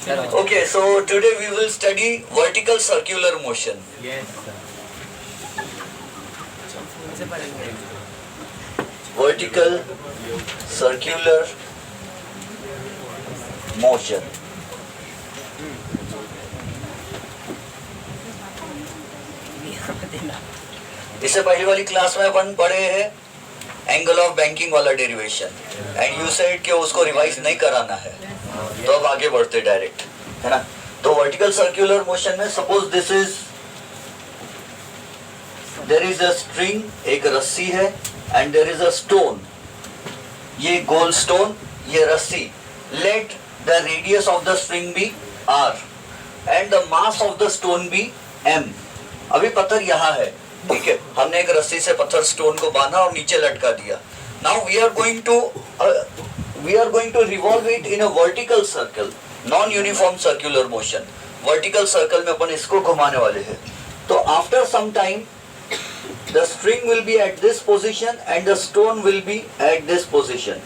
Okay, so today we will study vertical circular motion. Yes, sir. Vertical circular motion. इससे पहली वाली class में अपन पढ़े हैं एंगल ऑफ बैंकिंग वाला डेरिवेशन एंड यू सेड कि उसको रिवाइज नहीं कराना है, तो अब आगे बढ़ते डायरेक्ट, है ना। तो वर्टिकल सर्कुलर मोशन में suppose this is there is a string, एक रस्सी है and there is a stone, ये गोल स्टोन, ये रस्सी। Let the radius of the string be r and the mass of the stone be m। अभी पत्थर यहाँ है, ठीक है, हमने एक रस्सी से पत्थर स्टोन को बांधा और नीचे लटका दिया। Now we are going to revolve it in a vertical circle, non uniform circular motion. Vertical circle में अपन इसको घुमाने वाले हैं। तो after some time the string will be at this position and the stone will be at this position.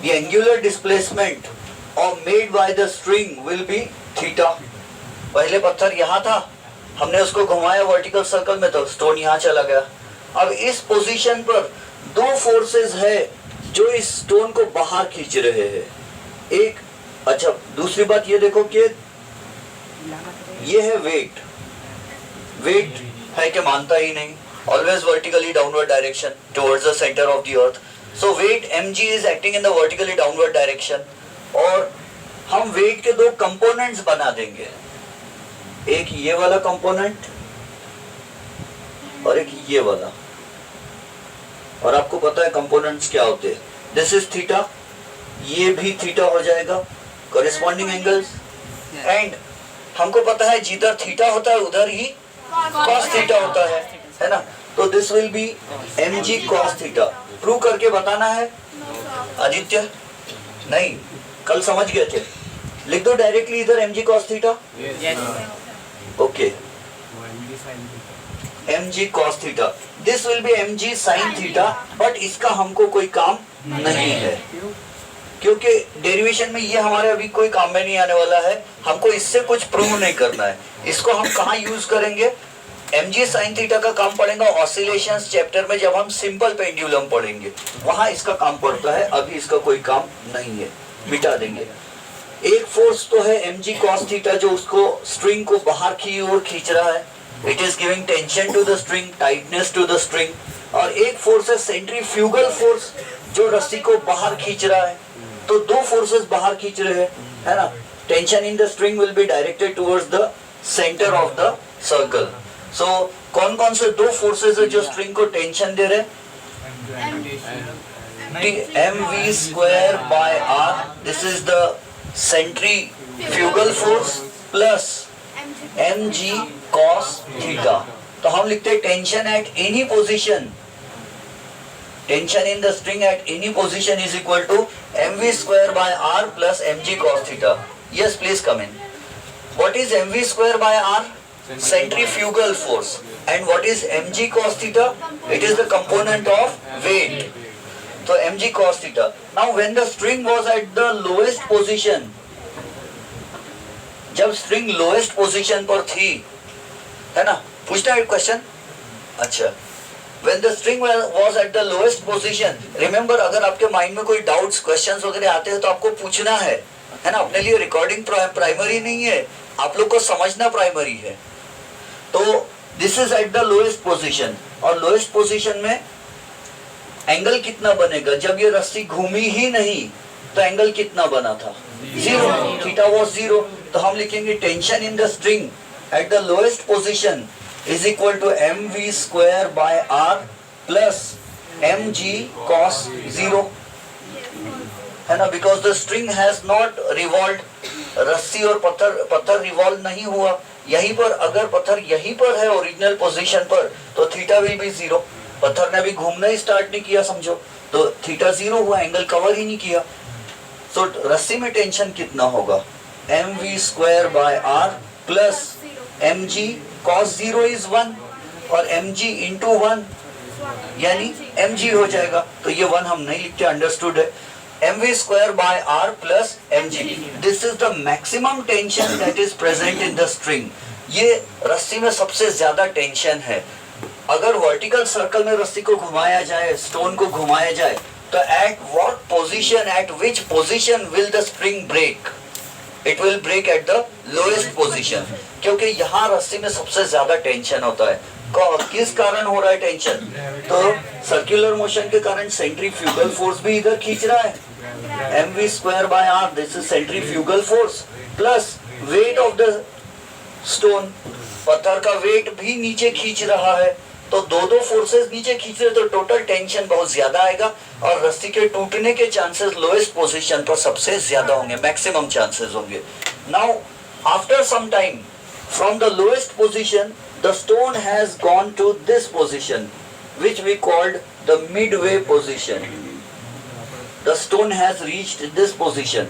The angular displacement और made by the string will be theta. पहले पत्थर यहाँ था, हमने उसको घुमाया वर्टिकल सर्कल में तो स्टोन यहाँ चला गया। अब इस पोजीशन पर दो फोर्सेस है जो इस स्टोन को बाहर खींच रहे हैं। एक, अच्छा दूसरी बात ये देखो कि ये है वेट, वेट है कि मानता ही नहीं, always vertically downward direction towards the centre of the earth. So weight mg is acting in the vertically downward direction. और हम वेट के दो कंपोनेंट्स बना देंगे, एक ये वाला कंपोनेंट और एक ये वाला। और आपको पता है कंपोनेंट्स क्या होते हैं, दिस इज थीटा, ये भी थीटा हो जाएगा, कॉरेस्पॉन्डिंग एंगल्स। एंड हमको पता है जिधर थीटा होता है उधर ही कॉस थीटा होता है ना। तो this will be mg cos theta. Prove करके बताना है आदित्य? नहीं, कल समझ गए थे, लिख दो डायरेक्टली इधर mg cos theta. Okay, mg cos theta, this will be mg sin theta. But इसका हमको कोई काम नहीं है क्योंकि डेरिवेशन में ये हमारे अभी कोई काम में नहीं आने वाला है, हमको इससे कुछ प्रूव नहीं करना है। इसको हम कहाँ यूज करेंगे? mg sin थीटा का काम पड़ेगा ऑसिलेशंस चैप्टर में, जब हम सिंपल पेंडुलम पढ़ेंगे वहां इसका काम पड़ता है। अभी इसका कोई काम नहीं है, मिटा देंगे। एक फोर्स तो है mg cos थीटा जो उसको स्ट्रिंग को बाहर की ओर खींच रहा है, it is giving tension to the string, tightness to the string. और एक फोर्स है सेंट्रीफ्यूगल फोर्स जो रस्सी को बाहर खींच रहा है। तो दो फोर्सेस बाहर खींच रहे हैं, है ना। Tension in the string will be directed towards the centre of the circle. So कौन कौन से दो फोर्सेस है जो स्ट्रिंग को टेंशन दे रहे हैं? mv square by r, this is the centrifugal force plus mg cos theta। तो हम लिखते हैं tension at any position, tension in the string at any position is equal to mv square by r plus mg cos theta। yes, please come in। what is mv square by r? centrifugal force। and what is mg cos theta? it is the component of weight। तो mg cos theta। now when the string was at the lowest position, जब string lowest position पर थी, है ना, पूछना है question? अच्छा, when the string was at the lowest position, remember अगर आपके माइंड में कोई डाउट्स क्वेश्चंस वगैरह आते हैं तो आपको पूछना है ना। अपने लिए रिकॉर्डिंग प्राइमरी नहीं है, आप लोग को समझना प्राइमरी है। तो this is eight the lowest position, और लोएस्ट पोजीशन में एंगल कितना बनेगा? जब ये रस्सी घूमी ही नहीं तो एंगल कितना बना था? 0, थीटा वाज 0। तो हम लिखेंगे tension in the string at the lowest position is equal to mv square by r plus mg cos 0, है ना, because the string has not revolved. रस्सी और पत्थर रिवॉल्व नहीं हुआ। यहीं पर अगर पत्थर यहीं पर है ओरिजिनल पोजीशन पर तो थीटा विल बी 0। पत्थर ने अभी घूमना ही स्टार्ट नहीं किया समझो, तो थीटा 0 हुआ, एंगल कवर ही नहीं किया। सो रस्सी में टेंशन कितना होगा? mv square by r plus mg cos 0 is 1 और mg इंटू 1 यानी mg हो जाएगा। तो ये 1 हम नहीं लिखते, अंडरस्टूड है। mv square by r plus mg. This is the maximum tension that is present in the string. ये रस्सी में सबसे ज्यादा टेंशन है. अगर वर्टिकल सर्कल में रस्सी को घुमाया जाए, स्टोन को घुमाया जाए, तो at what position, at which position will the spring break? It will break at the lowest position, क्योंकि यहाँ रस्सी में सबसे ज्यादा टेंशन होता है. किस कारण हो रहा है टेंशन? तो सर्कुलर मोशन के कारण सेंट्रीफ्यूगल फोर्स भी इधर खींच रहा है. mv square by r, this is centrifugal force plus weight of the stone. पत्थर का वेट भी नीचे खींच रहा है, तो दो फोर्सेस नीचे खींच रहे, तो टोटल टेंशन बहुत ज्यादा आएगा और रस्सी के टूटने के चांसेस लोएस्ट पोजीशन पर सबसे ज्यादा होंगे, मैक्सिमम चांसेस होंगे. Now after some time from the lowest position the stone has gone to this position, which we called the midway position. The stone has reached this position.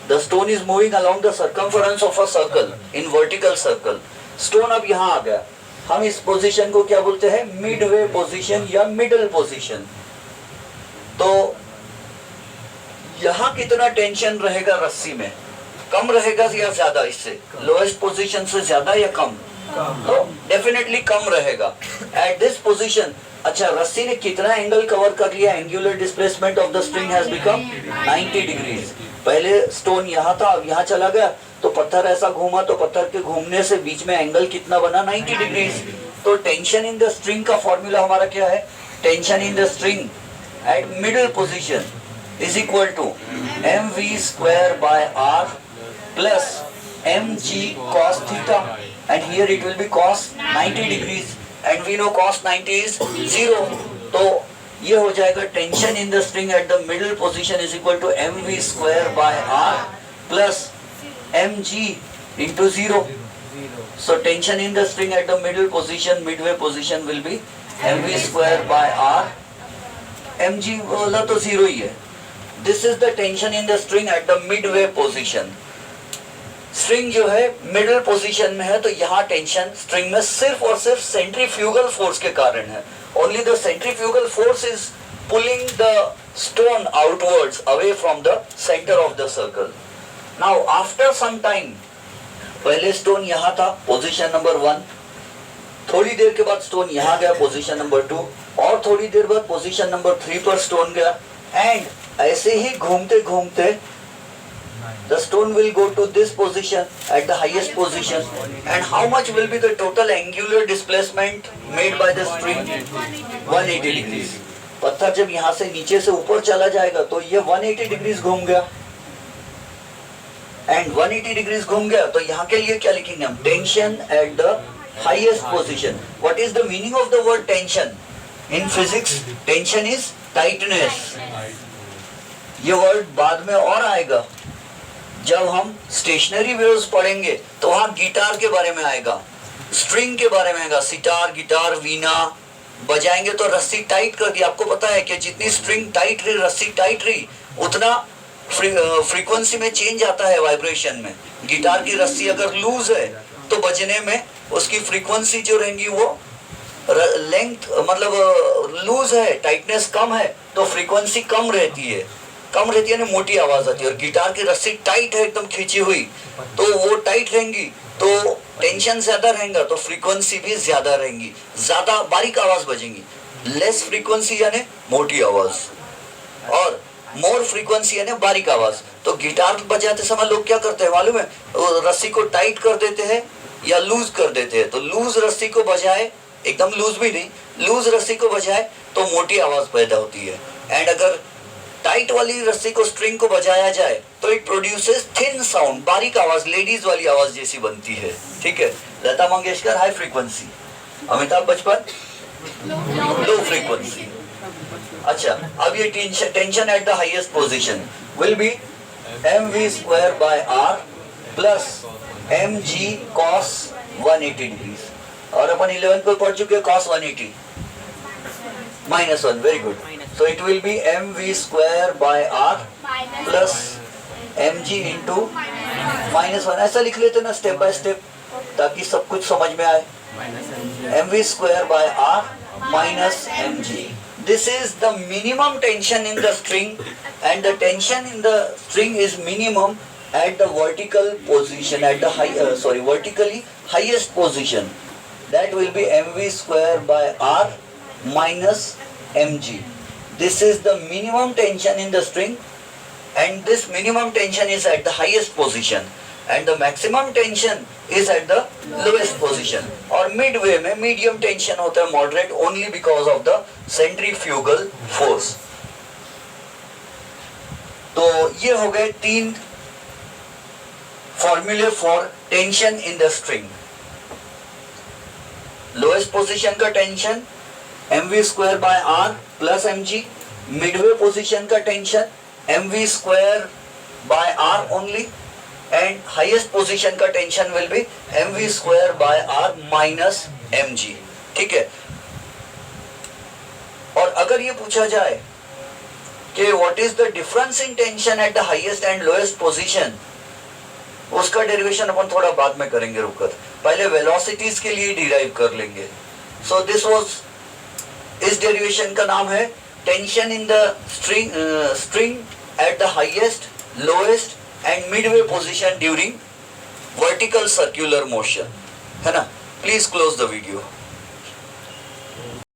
The stone is moving along the circumference of a circle in vertical circle. Stone अब यहाँ आ गया. हम इस position को क्या बोलते हैं? midway position या middle position. तो यहाँ कितना टेंशन रहेगा रस्सी में? कम रहेगा या ज्यादा? इससे लोएस्ट पोजीशन से ज्यादा या कम? तो डेफिनेटली कम रहेगा. एट दिस पोजीशन, अच्छा रस्सी ने कितना एंगल कवर कर लिया? Angular displacement of the string has become 90 degrees. पहले स्टोन यहाँ था, अब यहाँ चला गया, तो पत्थर ऐसा घूमा, तो पत्थर के घूमने से बीच में एंगल कितना बना? 90 डिग्रीज. तो टेंशन इन द स्ट्रिंग का फॉर्मूला हमारा क्या है? Tension in the string at middle position is equal to mv square by r plus mg cos theta, and here it will be cos 90 degrees, and we know cos 90 is 0. तो ये हो जाएगा tension in the string at the middle position is equal to mv square by r plus mg into 0. So tension in the string at the middle position, midway position will be mv square by r. mg वाला तो 0 ही है. This is the tension in the string at the midway position. String जो है middle position में है, तो यहाँ tension string में सिर्फ और सिर्फ सेंट्रीफ्यूगल फोर्स के कारण है. Only the centrifugal force is pulling the stone outwards away from the centre of the circle. Now after some time, पहले स्टोन यहाँ था पोजीशन नंबर 1, थोड़ी देर के बाद स्टोन यहाँ गया पोजीशन नंबर 2, और थोड़ी देर बाद पोजीशन नंबर 3 पर स्टोन गया, एंड ऐसे ही घूमते घूमते the stone will go to this position at the highest position. And how much will be the total angular displacement made by the string? 180 degrees. पत्थर जब यहाँ से नीचे से ऊपर चला जाएगा तो ये 180 डिग्रीज घूम गया, एंड 180 डिग्रीज घूम गया, तो यहाँ के लिए क्या लिखेंगे हम? Tension at the highest position. What is the meaning of the word tension? In physics tension is tightness. ये वर्ड बाद में और आएगा जब हम स्टेशनरी वेव्स पढ़ेंगे, तो वहाँ गिटार के बारे में आएगा, स्ट्रिंग के बारे में आएगा. सितार, गिटार, वीणा बजाएंगे तो रस्सी टाइट कर दी. आपको पता है कि जितनी स्ट्रिंग टाइट रही, रस्सी टाइट रही, उतना फ्रीक्वेंसी में चेंज आता है वाइब्रेशन में. गिटार की रस्सी अगर लूज है तो बजने में उसकी फ्रीक्वेंसी जो रहेंगी वो लेंथ, मतलब लूज है, टाइटनेस कम है, तो फ्रीक्वेंसी कम रहती है ना, मोटी आवाज आती है. और गिटार की रस्सी टाइट है, एकदम खींची हुई, तो वो टाइट रहेंगी, तो टेंशन ज्यादा रहेगा, तो फ्रीक्वेंसी भी ज्यादा रहेंगी, ज्यादा बारीक आवाज बजेंगी. लेस फ्रीक्वेंसी यानी मोटी आवाज, और मोर फ्रीक्वेंसी यानी बारीक आवाज. तो गिटार बजाते समय लोग क्या करते हैं मालूम है? रस्सी को टाइट कर देते हैं या लूज कर देते हैं. तो लूज रस्सी को बजाए, एकदम लूज भी नहीं, लूज रस्सी को बजाए तो मोटी आवाज पैदा होती है. एंड अगर टाइट वाली रस्सी को, स्ट्रिंग को बजाया जाए तो इट प्रोड्यूसेस थिन साउंड, बारीक आवाज, लेडीज वाली आवाज जैसी बनती है. ठीक है. Lata Mangeshkar high frequency, Amitabh Bachchan low frequency. अच्छा, अब ये tension at the highest position will be mv square by r plus mg cos 180 degrees. और अपन 11 को पढ़ चुके cos 180 -1. Very good. So it will be mv square by r plus mg into -1. ऐसा लिख लेते ना स्टेप बाय स्टेप, ताकि सब कुछ समझ में आए. mv square by r minus mg. this is the minimum tension in the string, and the tension in the string is minimum at the vertical position, at the vertically highest position. That will be mv square by r minus mg. This is the minimum tension in the string, and this minimum tension is at the highest position, and the maximum tension is at the lowest position. और midway में medium tension होता है, moderate, only because of the centrifugal force. तो ये हो गए 3 फॉर्मूले for tension in the string. Lowest position का tension mv square by r plus mg. Midway position का tension mv square by r only, and highest position का tension will be mv square by r minus mg. ठीक है. और अगर ये पूछा जाए कि what is the difference in tension at the highest and lowest position, उसका डेरिवेशन अपन थोड़ा बाद में करेंगे, रुककर पहले वेलोसिटीज के लिए डिराइव कर लेंगे. सो दिस वाज, इस डेरिवेशन का नाम है tension in the string at the highest, lowest and Midway position during vertical circular motion, है ना. Please close the video.